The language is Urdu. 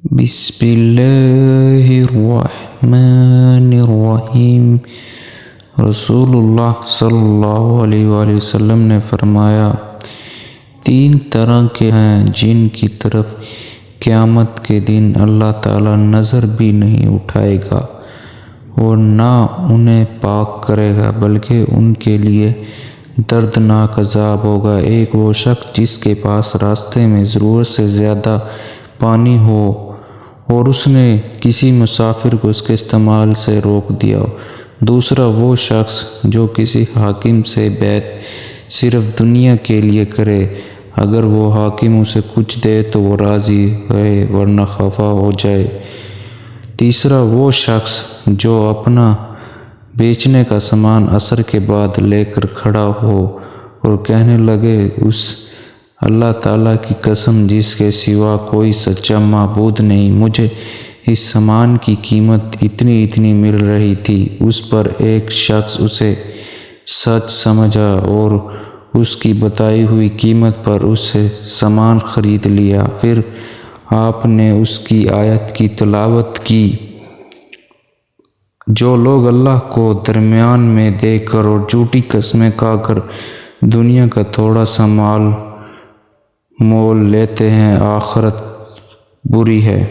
بسم اللہ الرحمن الرحیم۔ رسول اللہ صلی اللہ علیہ وآلہ وسلم نے فرمایا، 3 طرح کے ہیں جن کی طرف قیامت کے دن اللہ تعالیٰ نظر بھی نہیں اٹھائے گا اور نہ انہیں پاک کرے گا، بلکہ ان کے لیے دردناک عذاب ہوگا۔ ایک وہ شخص جس کے پاس راستے میں ضرورت سے زیادہ پانی ہو اور اس نے کسی مسافر کو اس کے استعمال سے روک دیا ہو۔ دوسرا وہ شخص جو کسی حاکم سے بیعت صرف دنیا کے لیے کرے، اگر وہ حاکم اسے کچھ دے تو وہ راضی رہے ورنہ خفا ہو جائے۔ تیسرا وہ شخص جو اپنا بیچنے کا سامان عصر کے بعد لے کر کھڑا ہو اور کہنے لگے، اس اللہ تعالیٰ کی قسم جس کے سوا کوئی سچا معبود نہیں، مجھے اس سامان کی قیمت اتنی مل رہی تھی۔ اس پر ایک شخص اسے سچ سمجھا اور اس کی بتائی ہوئی قیمت پر اس سے سامان خرید لیا۔ پھر آپ نے اس کی آیت کی تلاوت کی، جو لوگ اللہ کو درمیان میں دیکھ کر اور جھوٹی قسمیں کھا کر دنیا کا تھوڑا سا مال مول لیتے ہیں، آخرت بری ہے۔